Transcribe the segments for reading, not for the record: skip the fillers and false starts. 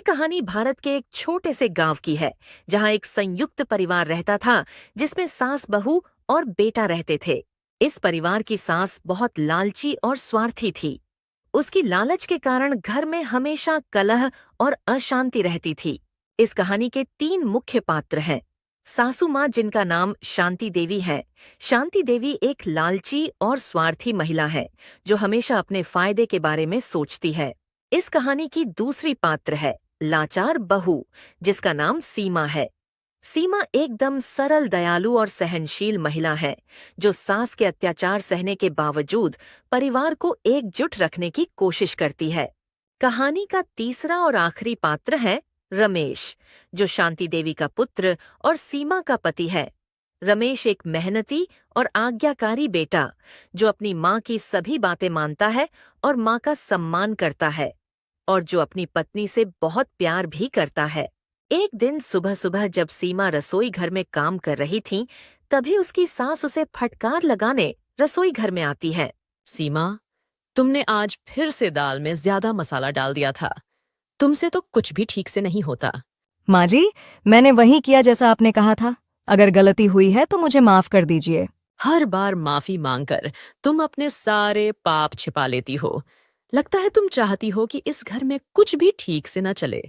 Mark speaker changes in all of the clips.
Speaker 1: कहानी भारत के एक छोटे से गांव की है, जहां एक संयुक्त परिवार रहता था, जिसमें सास, बहू और बेटा रहते थे। इस परिवार की सास बहुत लालची और स्वार्थी थी। उसकी लालच के कारण घर में हमेशा कलह और अशांति रहती थी। इस कहानी के 3 मुख्य पात्र हैं। सासू माँ, जिनका नाम शांति देवी है। शांति देवी एक लालची और स्वार्थी महिला है, जो हमेशा अपने फायदे के बारे में सोचती है। इस कहानी की दूसरी पात्र है लाचार बहू, जिसका नाम सीमा है। सीमा एकदम सरल, दयालु और सहनशील महिला है, जो सास के अत्याचार सहने के बावजूद परिवार को एकजुट रखने की कोशिश करती है। कहानी का तीसरा और आखिरी पात्र है रमेश, जो शांति देवी का पुत्र और सीमा का पति है। रमेश एक मेहनती और आज्ञाकारी बेटा, जो अपनी माँ की सभी बातें मानता है और माँ का सम्मान करता है, और जो अपनी पत्नी से बहुत प्यार भी करता है। एक दिन सुबह सुबह जब सीमा रसोई घर में काम कर रही थी, तभी उसकी सास उसे फटकार लगाने रसोई घर में आती है।
Speaker 2: सीमा, तुमने आज फिर से दाल में ज्यादा मसाला डाल दिया था। तुमसे तो कुछ भी ठीक से नहीं होता।
Speaker 3: माँ जी, मैंने वही किया जैसा आपने कहा था। अगर गलती हुई है तो मुझे माफ कर दीजिए।
Speaker 2: हर बार माफी मांगकर तुम अपने सारे पाप छिपा लेती हो। लगता है तुम चाहती हो कि इस घर में कुछ भी ठीक से न चले।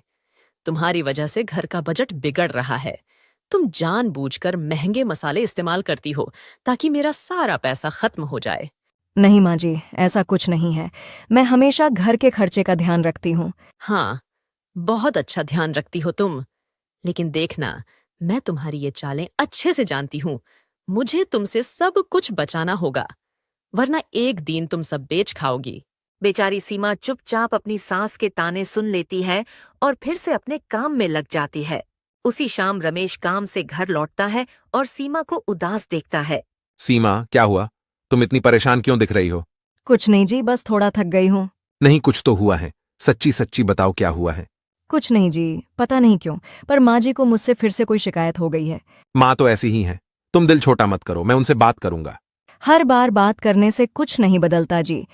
Speaker 2: तुम्हारी वजह से घर का बजट बिगड़ रहा है। तुम जानबूझकर महंगे मसाले इस्तेमाल करती हो ताकि मेरा सारा पैसा खत्म हो जाए।
Speaker 3: नहीं माँ जी, ऐसा कुछ नहीं है। मैं हमेशा घर के खर्चे का ध्यान रखती हूँ।
Speaker 2: हाँ, बहुत अच्छा ध्यान रखती हो तुम। लेकिन देखना, मैं तुम्हारी ये चालें अच्छे से जानती हूँ। मुझे तुमसे सब कुछ बचाना होगा, वरना एक दिन तुम सब बेच खाओगी।
Speaker 1: बेचारी सीमा चुपचाप अपनी सास के ताने सुन लेती है और फिर से अपने काम में लग जाती है। उसी शाम रमेश काम से घर लौटता है और सीमा को उदास देखता है।
Speaker 4: सीमा, क्या हुआ? तुम इतनी परेशान क्यों दिख रही हो?
Speaker 3: कुछ नहीं जी, बस थोड़ा थक गई हूँ।
Speaker 4: नहीं, कुछ तो हुआ है। सच्ची सच्ची बताओ, क्या हुआ है?
Speaker 3: कुछ नहीं जी, पता नहीं क्यों, पर माँ जी को मुझसे फिर से कोई शिकायत हो गई है।
Speaker 4: माँ तो ऐसी ही है। तुम दिल छोटा मत करो, मैं उनसे बात करूंगा।
Speaker 3: हर बार बात करने से कुछ नहीं बदलता जी।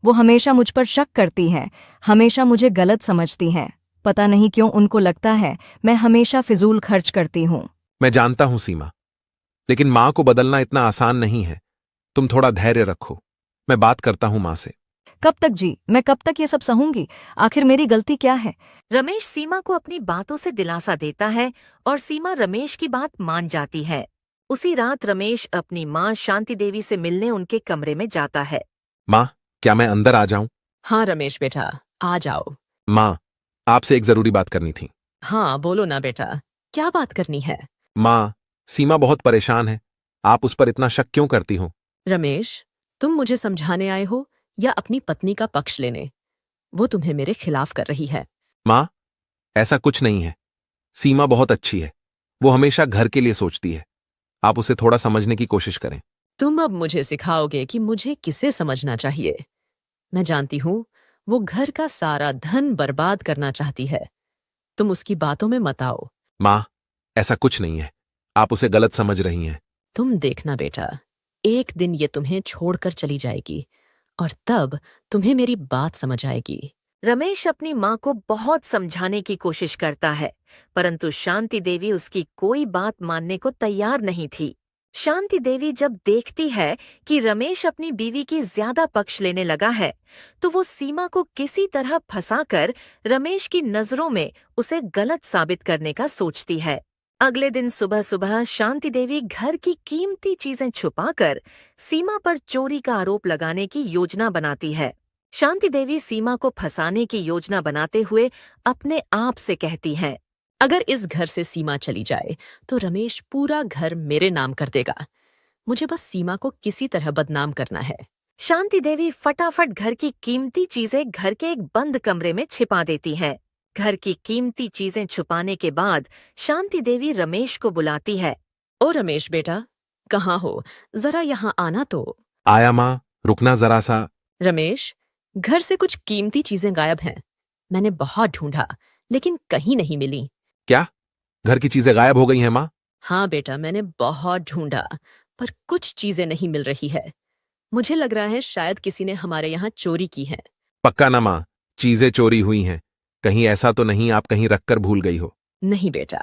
Speaker 3: वो हमेशा मुझ पर शक करती हैं, हमेशा मुझे गलत समझती हैं। पता नहीं क्यों उनको लगता है मैं हमेशा फिजूल खर्च करती हूँ।
Speaker 4: मैं जानता हूं सीमा, लेकिन माँ को बदलना इतना आसान नहीं है। तुम थोड़ा धैर्य रखो, मैं बात करता हूं माँ से।
Speaker 3: कब तक जी? मैं कब तक ये सब सहूंगी? आखिर मेरी गलती क्या है?
Speaker 1: रमेश सीमा को अपनी बातों से दिलासा देता है और सीमा रमेश की बात मान जाती है। उसी रात रमेश अपनी माँ शांति देवी से मिलने उनके कमरे में जाता है।
Speaker 4: माँ, क्या मैं अंदर आ जाऊं?
Speaker 2: हाँ रमेश बेटा, आ जाओ।
Speaker 4: माँ, आपसे एक जरूरी बात करनी थी।
Speaker 2: हाँ बोलो ना बेटा, क्या बात करनी है?
Speaker 4: माँ, सीमा बहुत परेशान है। आप उस पर इतना शक क्यों करती हो?
Speaker 2: रमेश, तुम मुझे समझाने आए हो या अपनी पत्नी का पक्ष लेने? वो तुम्हें मेरे खिलाफ कर रही है।
Speaker 4: माँ, ऐसा कुछ नहीं है। सीमा बहुत अच्छी है। वो हमेशा घर के लिए सोचती है। आप उसे थोड़ा समझने की कोशिश करें।
Speaker 2: तुम अब मुझे सिखाओगे कि मुझे किसे समझना चाहिए। मैं जानती हूँ वो घर का सारा धन बर्बाद करना चाहती है। तुम उसकी बातों में मत आओ।
Speaker 4: माँ, ऐसा कुछ नहीं है। आप उसे गलत समझ रही हैं।
Speaker 2: तुम देखना बेटा, एक दिन ये तुम्हें छोड़कर चली जाएगी और तब तुम्हें मेरी बात समझ आएगी।
Speaker 1: रमेश अपनी माँ को बहुत समझाने की कोशिश करता है, परंतु शांति देवी उसकी कोई बात मानने को तैयार नहीं थी। शांति देवी जब देखती है कि रमेश अपनी बीवी की ज्यादा पक्ष लेने लगा है, तो वो सीमा को किसी तरह फंसाकर रमेश की नजरों में उसे गलत साबित करने का सोचती है। अगले दिन सुबह सुबह शांति देवी घर की कीमती चीजें छुपाकर सीमा पर चोरी का आरोप लगाने की योजना बनाती है। शांति देवी सीमा को फंसाने की योजना बनाते हुए अपने आप से कहती हैं,
Speaker 2: अगर इस घर से सीमा चली जाए तो रमेश पूरा घर मेरे नाम कर देगा। मुझे बस सीमा को किसी तरह बदनाम करना है।
Speaker 1: शांति देवी फटाफट घर की कीमती चीजें घर के एक बंद कमरे में छिपा देती हैं। घर की कीमती चीजें छुपाने के बाद शांति देवी रमेश को बुलाती है।
Speaker 2: ओ रमेश बेटा, कहाँ हो? जरा यहाँ आना तो।
Speaker 4: आया माँ, रुकना जरा सा।
Speaker 2: रमेश, घर से कुछ कीमती चीजें गायब हैं। मैंने बहुत ढूंढा लेकिन कहीं नहीं मिली।
Speaker 4: क्या? घर की चीजें गायब हो गई हैं माँ?
Speaker 2: हाँ बेटा, मैंने बहुत ढूंढा पर कुछ चीजें नहीं मिल रही है। मुझे लग रहा है शायद किसी ने हमारे यहाँ चोरी की है।
Speaker 4: पक्का ना माँ, चीजें चोरी हुई हैं। कहीं ऐसा तो नहीं आप कहीं रखकर भूल गई हो?
Speaker 2: नहीं बेटा,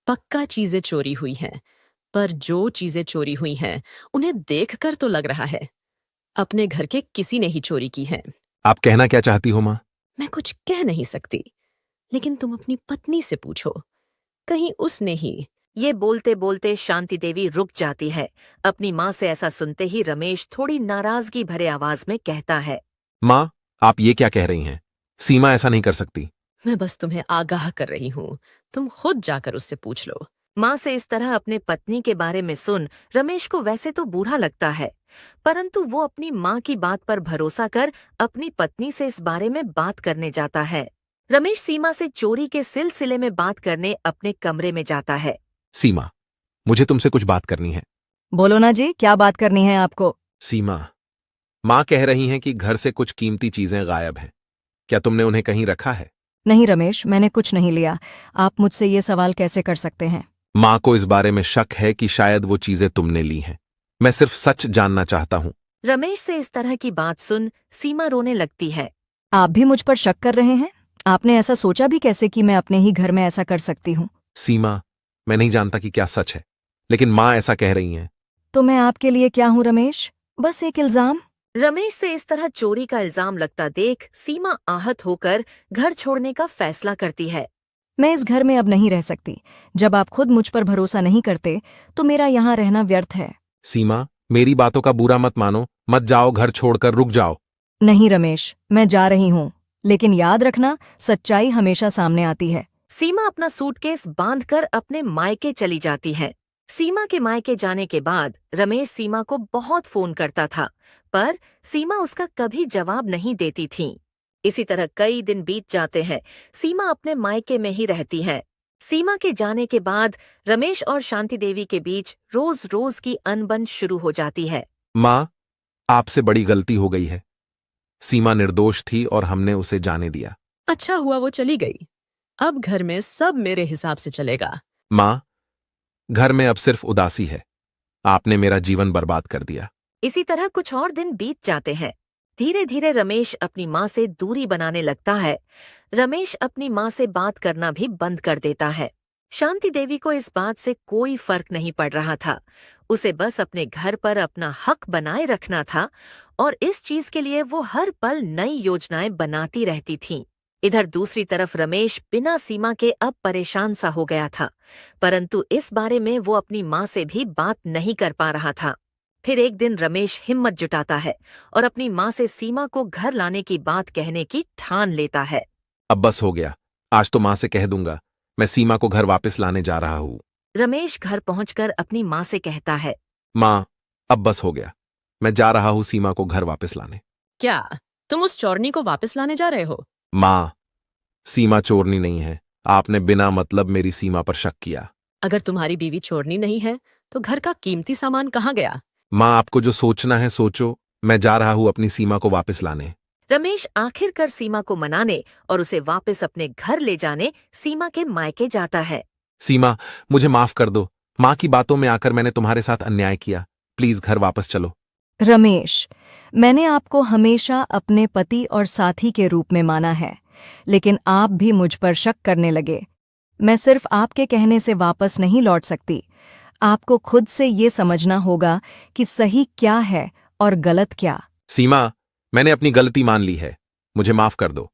Speaker 2: पक्का चीजें चोरी हुई हैं, पर जो चीजें चोरी हुई हैं उन्हें देखकर तो लग रहा है अपने घर के किसी ने ही चोरी की हैं।
Speaker 4: आप कहना क्या चाहती हो माँ?
Speaker 2: मैं कुछ कह नहीं सकती, लेकिन तुम अपनी पत्नी से पूछो, कहीं उसने ही।
Speaker 1: ये बोलते बोलते शांति देवी रुक जाती है। अपनी माँ से ऐसा सुनते ही रमेश थोड़ी नाराजगी भरे आवाज में कहता है,
Speaker 4: माँ, आप ये क्या कह रही हैं? सीमा ऐसा नहीं कर सकती।
Speaker 2: मैं बस तुम्हें आगाह कर रही हूँ, तुम खुद जाकर उससे पूछ लो।
Speaker 1: माँ से इस तरह अपने पत्नी के बारे में सुन रमेश को वैसे तो बुरा लगता है, परंतु वो अपनी माँ की बात पर भरोसा कर अपनी पत्नी से इस बारे में बात करने जाता है। रमेश सीमा से चोरी के सिलसिले में बात करने अपने कमरे में जाता है।
Speaker 4: सीमा, मुझे तुमसे कुछ बात करनी है।
Speaker 3: बोलो ना जी, क्या बात करनी है आपको?
Speaker 4: सीमा, माँ कह रही हैं कि घर से कुछ कीमती चीजें गायब हैं। क्या तुमने उन्हें कहीं रखा है?
Speaker 3: नहीं रमेश, मैंने कुछ नहीं लिया। आप मुझसे ये सवाल कैसे कर सकते हैं?
Speaker 4: माँ को इस बारे में शक है कि शायद वो चीजें तुमने ली हैं। मैं सिर्फ सच जानना चाहता हूँ।
Speaker 1: रमेश से इस तरह की बात सुन सीमा रोने लगती है।
Speaker 3: आप भी मुझ पर शक कर रहे हैं? आपने ऐसा सोचा भी कैसे कि मैं अपने ही घर में ऐसा कर सकती हूँ?
Speaker 4: सीमा, मैं नहीं जानता कि क्या सच है, लेकिन माँ ऐसा कह रही हैं।
Speaker 3: तो मैं आपके लिए क्या हूँ रमेश? बस एक इल्जाम।
Speaker 1: रमेश से इस तरह चोरी का इल्जाम लगता देख सीमा आहत होकर घर छोड़ने का फैसला करती है।
Speaker 3: मैं इस घर में अब नहीं रह सकती। जब आप खुद मुझ पर भरोसा नहीं करते तो मेरा यहाँ रहना व्यर्थ है।
Speaker 4: सीमा, मेरी बातों का बुरा मत मानो, मत जाओ, घर छोड़कर रुक जाओ।
Speaker 3: नहीं रमेश, मैं जा रही हूँ, लेकिन याद रखना, सच्चाई हमेशा सामने आती है।
Speaker 1: सीमा अपना सूटकेस बांधकर अपने मायके चली जाती है। सीमा के मायके जाने के बाद रमेश सीमा को बहुत फोन करता था, पर सीमा उसका कभी जवाब नहीं देती थी। इसी तरह कई दिन बीत जाते हैं। सीमा अपने मायके में ही रहती है। सीमा के जाने के बाद रमेश और शांति देवी के बीच रोज रोज की अनबन शुरू हो जाती है।
Speaker 4: माँ, आपसे बड़ी गलती हो गई है। सीमा निर्दोष थी और हमने उसे जाने दिया।
Speaker 2: अच्छा हुआ वो चली गई, अब घर में सब मेरे हिसाब से चलेगा।
Speaker 4: माँ, घर में अब सिर्फ उदासी है। आपने मेरा जीवन बर्बाद कर दिया।
Speaker 1: इसी तरह कुछ और दिन बीत जाते हैं। धीरे धीरे रमेश अपनी माँ से दूरी बनाने लगता है। रमेश अपनी माँ से बात करना भी बंद कर देता है। शांति देवी को इस बात से कोई फर्क नहीं पड़ रहा था। उसे बस अपने घर पर अपना हक बनाए रखना था और इस चीज के लिए वो हर पल नई योजनाएं बनाती रहती थीं। इधर दूसरी तरफ रमेश बिना सीमा के अब परेशान सा हो गया था, परंतु इस बारे में वो अपनी माँ से भी बात नहीं कर पा रहा था। फिर एक दिन रमेश हिम्मत जुटाता है और अपनी माँ से सीमा को घर लाने की बात कहने की ठान लेता है।
Speaker 4: अब बस हो गया, आज तो माँ से कह दूंगा मैं सीमा को घर वापस लाने जा रहा हूँ।
Speaker 1: रमेश घर पहुंचकर अपनी माँ से कहता है,
Speaker 4: माँ, अब बस हो गया, मैं जा रहा हूँ सीमा को घर वापस लाने।
Speaker 2: क्या तुम उस चोरनी को वापस लाने जा रहे हो?
Speaker 4: माँ, सीमा चोरनी नहीं है। आपने बिना मतलब मेरी सीमा पर शक किया।
Speaker 2: अगर तुम्हारी बीवी चोरनी नहीं है तो घर का कीमती सामान कहाँ गया?
Speaker 4: माँ, आपको जो सोचना है सोचो, मैं जा रहा हूँ अपनी सीमा को वापस लाने।
Speaker 1: रमेश आखिरकार सीमा को मनाने और उसे वापस अपने घर ले जाने सीमा के मायके जाता है।
Speaker 4: सीमा, मुझे माफ कर दो। माँ की बातों में आकर मैंने तुम्हारे साथ अन्याय किया। प्लीज घर वापस चलो।
Speaker 3: रमेश, मैंने आपको हमेशा अपने पति और साथी के रूप में माना है, लेकिन आप भी मुझ पर शक करने लगे। मैं सिर्फ आपके कहने से वापस नहीं लौट सकती। आपको खुद से ये समझना होगा कि सही क्या है और गलत क्या।
Speaker 4: सीमा, मैंने अपनी गलती मान ली है, मुझे माफ कर दो।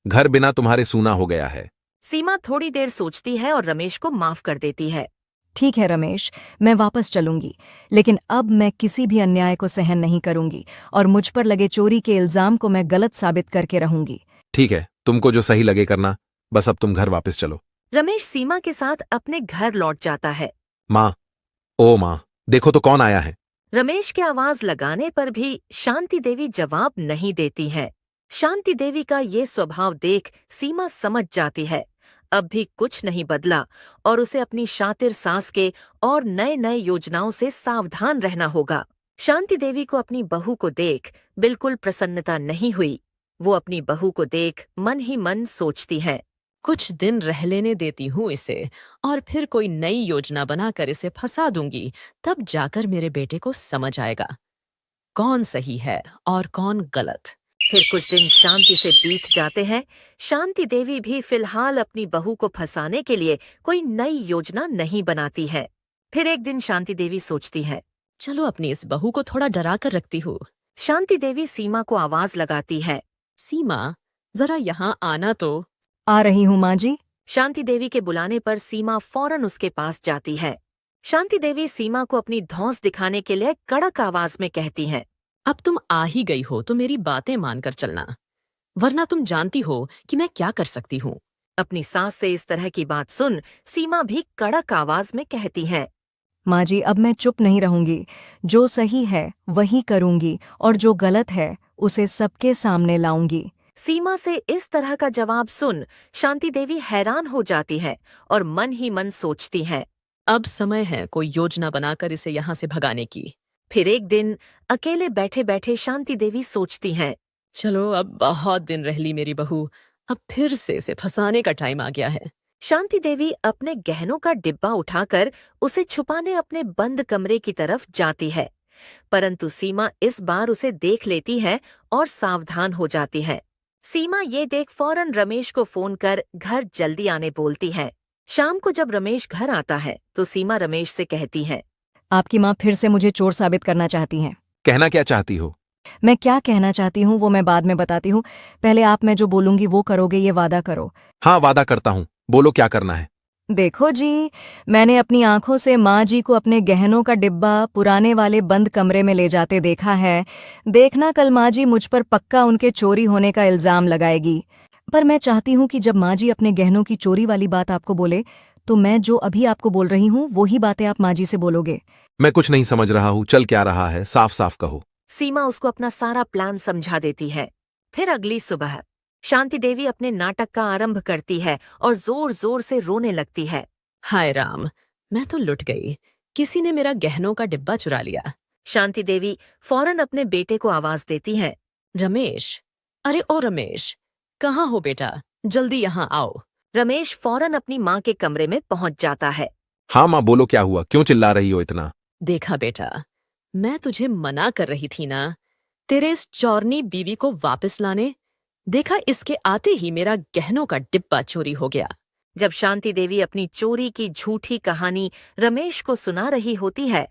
Speaker 4: घर बिना तुम्हारे सूना हो गया है।
Speaker 1: सीमा थोड़ी देर सोचती है और रमेश को माफ कर देती है।
Speaker 3: ठीक है रमेश, मैं वापस चलूंगी, लेकिन अब मैं किसी भी अन्याय को सहन नहीं करूंगी और मुझ पर लगे चोरी के इल्जाम को मैं गलत साबित करके रहूंगी।
Speaker 4: ठीक है, तुमको जो सही लगे करना, बस अब तुम घर वापस चलो।
Speaker 1: रमेश सीमा के साथ अपने घर लौट जाता है।
Speaker 4: माँ, ओ माँ, देखो तो कौन आया है।
Speaker 1: रमेश के आवाज लगाने पर भी शांति देवी जवाब नहीं देती है। शांति देवी का ये स्वभाव देख सीमा समझ जाती है अब भी कुछ नहीं बदला और उसे अपनी शातिर सास के और नए नए योजनाओं से सावधान रहना होगा। शांति देवी को अपनी बहू को देख बिल्कुल प्रसन्नता नहीं हुई। वो अपनी बहू को देख मन ही मन सोचती है,
Speaker 2: कुछ दिन रह लेने देती हूँ इसे और फिर कोई नई योजना बनाकर इसे फंसा दूंगी, तब जाकर मेरे बेटे को समझ आएगा कौन सही है और कौन गलत।
Speaker 1: फिर कुछ दिन शांति से बीत जाते हैं। शांति देवी भी फिलहाल अपनी बहू को फंसाने के लिए कोई नई योजना नहीं बनाती है। फिर एक दिन शांति देवी सोचती है।
Speaker 2: चलो अपनी इस बहू को थोड़ा डरा कर रखती हूँ।
Speaker 1: शांति देवी सीमा को आवाज लगाती है।
Speaker 2: सीमा, जरा यहाँ आना तो।
Speaker 3: आ रही हूँ माँ जी।
Speaker 1: शांति देवी के बुलाने पर सीमा फौरन उसके पास जाती है। शांति देवी सीमा को अपनी धौंस दिखाने के लिए कड़क आवाज में कहती है।
Speaker 2: अब तुम आ ही गई हो तो मेरी बातें मानकर चलना, वरना तुम जानती हो कि मैं क्या कर सकती हूँ।
Speaker 1: अपनी सास से इस तरह की बात सुन सीमा भी कड़क आवाज में कहती है।
Speaker 3: माँ जी, अब मैं चुप नहीं रहूंगी। जो सही है वही करूंगी और जो गलत है उसे सबके सामने लाऊंगी।
Speaker 1: सीमा से इस तरह का जवाब सुन शांति देवी हैरान हो जाती है और मन ही मन सोचती है।
Speaker 2: अब समय है कोई योजना बनाकर इसे यहाँ से भगाने की।
Speaker 1: फिर एक दिन अकेले बैठे बैठे शांति देवी सोचती हैं।
Speaker 2: चलो, अब बहुत दिन रह ली मेरी बहू, अब फिर से इसे फंसाने का टाइम आ गया है।
Speaker 1: शांति देवी अपने गहनों का डिब्बा उठाकर उसे छुपाने अपने बंद कमरे की तरफ जाती है, परंतु सीमा इस बार उसे देख लेती है और सावधान हो जाती है। सीमा ये देख फौरन रमेश को फोन कर घर जल्दी आने बोलती है। शाम को जब रमेश घर आता है तो सीमा रमेश से कहती है।
Speaker 3: आपकी माँ फिर से मुझे चोर साबित करना चाहती हैं।
Speaker 4: कहना क्या चाहती हो?
Speaker 3: मैं क्या कहना चाहती हूँ वो मैं बाद में बताती हूँ। पहले आप मैं जो बोलूंगी वो करोगे, ये वादा करो।
Speaker 4: हाँ, वादा करता हूँ। बोलो क्या करना है।
Speaker 3: देखो जी, मैंने अपनी आंखों से माँ जी को अपने गहनों का डिब्बा पुराने वाले बंद कमरे में ले जाते देखा है। देखना कल माँ जी मुझ पर पक्का उनके चोरी होने का इल्जाम लगाएगी। पर मैं चाहती हूँ कि जब माँ जी अपने गहनों की चोरी वाली बात आपको बोले तो मैं जो अभी आपको बोल रही हूँ वही बातें आप माँ जी से बोलोगे।
Speaker 4: मैं कुछ नहीं समझ रहा हूँ, चल क्या रहा है, साफ साफ कहो।
Speaker 1: सीमा उसको अपना सारा प्लान समझा देती है। फिर अगली सुबह शांति देवी अपने नाटक का आरंभ करती है और जोर जोर से रोने लगती है।
Speaker 2: हाय राम, मैं तो लुट गई। किसी ने मेरा गहनों का डिब्बा चुरा लिया।
Speaker 1: शांति देवी फौरन अपने बेटे को आवाज देती है।
Speaker 2: रमेश, अरे ओ रमेश, कहाँ हो बेटा? जल्दी यहाँ आओ।
Speaker 1: रमेश फौरन अपनी माँ के कमरे में पहुंच जाता है।
Speaker 4: हाँ माँ, बोलो क्या हुआ, क्यों चिल्ला रही हो इतना?
Speaker 2: देखा बेटा, मैं तुझे मना कर रही थी ना तेरे इस चौरनी बीवी को वापस लाने। देखा, इसके आते ही मेरा गहनों का डिब्बा चोरी हो गया।
Speaker 1: जब शांति देवी अपनी चोरी की झूठी कहानी रमेश को सुना रही होती है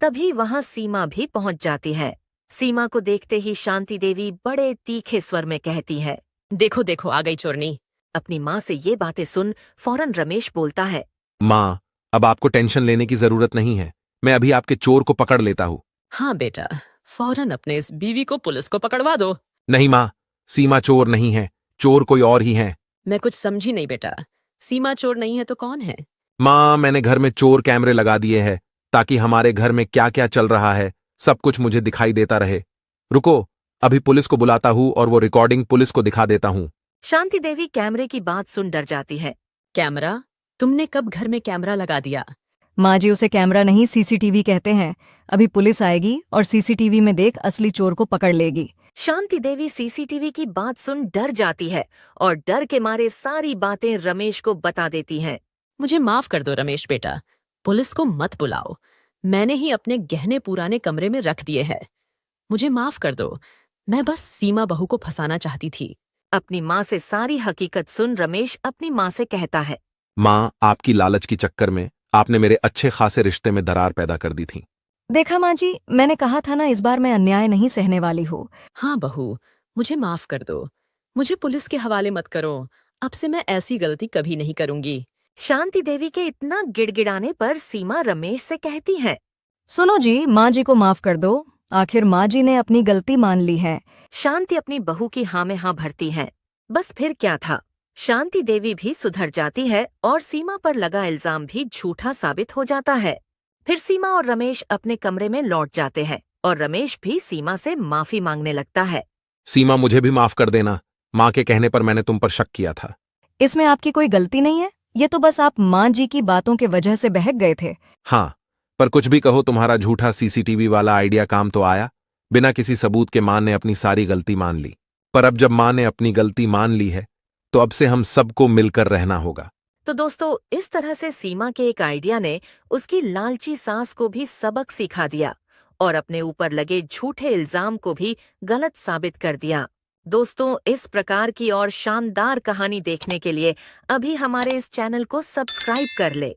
Speaker 1: तभी वहां सीमा भी पहुंच जाती है। सीमा को देखते ही शांति देवी बड़े तीखे स्वर में कहती है।
Speaker 2: देखो देखो, आ गई चोरनी।
Speaker 1: अपनी माँ से ये बातें सुन फौरन रमेश बोलता है।
Speaker 4: माँ, अब आपको टेंशन लेने की जरूरत नहीं है। मैं अभी आपके चोर को पकड़ लेता हूँ।
Speaker 2: हाँ बेटा, फौरन अपने इस बीवी को पुलिस को पकड़वा दो।
Speaker 4: नहीं माँ, सीमा चोर नहीं है, चोर कोई और ही है।
Speaker 2: मैं कुछ समझी नहीं बेटा, सीमा चोर नहीं है तो कौन है?
Speaker 4: माँ, मैंने घर में चोर कैमरे लगा दिए हैं ताकि हमारे घर में क्या क्या चल रहा है सब कुछ मुझे दिखाई देता रहे। रुको, अभी पुलिस को बुलाता हूँ और वो रिकॉर्डिंग पुलिस को दिखा देता हूँ।
Speaker 1: शांति देवी कैमरे की बात सुन डर जाती है।
Speaker 2: कैमरा? तुमने कब घर में कैमरा लगा दिया?
Speaker 3: माँ जी, उसे कैमरा नहीं सीसीटीवी कहते हैं। अभी पुलिस आएगी और सीसीटीवी में देख असली चोर को पकड़ लेगी।
Speaker 1: शांति देवी सीसीटीवी की बात सुन डर जाती है और डर के मारे सारी बातें रमेश को बता देती हैं।
Speaker 2: मुझे माफ कर दो रमेश बेटा, पुलिस को मत बुलाओ। मैंने ही अपने गहने पुराने कमरे में रख दिए हैं। मुझे माफ कर दो, मैं बस सीमा बहू को फंसाना चाहती थी।
Speaker 1: अपनी माँ से सारी हकीकत सुन रमेश अपनी माँ से कहता है।
Speaker 4: माँ, आपकी लालच की चक्कर में आपने मेरे अच्छे खासे रिश्ते में दरार पैदा कर दी थी।
Speaker 3: देखा माँ जी, मैंने कहा था ना इस बार मैं अन्याय नहीं सहने वाली हूँ।
Speaker 2: हाँ बहू, मुझे माफ कर दो। मुझे पुलिस के हवाले मत करो। अब से मैं ऐसी गलती कभी नहीं करूंगी।
Speaker 1: शांति देवी के इतना गिड़गिड़ाने पर सीमा रमेश से कहती है।
Speaker 3: सुनो जी, माँ जी को माफ कर दो। आखिर माँ जी ने अपनी गलती मान ली है।
Speaker 1: शांति अपनी बहू की हाँ में हाँ भरती है। बस फिर क्या था, शांति देवी भी सुधर जाती है और सीमा पर लगा इल्जाम भी झूठा साबित हो जाता है। फिर सीमा और रमेश अपने कमरे में लौट जाते हैं और रमेश भी सीमा से माफी मांगने लगता है।
Speaker 4: सीमा, मुझे भी माफ कर देना। माँ के कहने पर मैंने तुम पर शक किया था।
Speaker 3: इसमें आपकी कोई गलती नहीं है, ये तो बस आप माँ जी की बातों के वजह से बहक गए थे।
Speaker 4: हाँ, पर कुछ भी कहो, तुम्हारा झूठा सीसीटीवी वाला आइडिया काम तो आया। बिना किसी सबूत के माँ ने अपनी सारी गलती मान ली। पर अब जब माँ ने अपनी गलती मान ली है तो अब से हम सबको मिलकर रहना होगा।
Speaker 1: तो दोस्तों, इस तरह से सीमा के एक आइडिया ने उसकी लालची सास को भी सबक सिखा दिया और अपने ऊपर लगे झूठे इल्जाम को भी गलत साबित कर दिया। दोस्तों, इस प्रकार की और शानदार कहानी देखने के लिए अभी हमारे इस चैनल को सब्सक्राइब कर ले।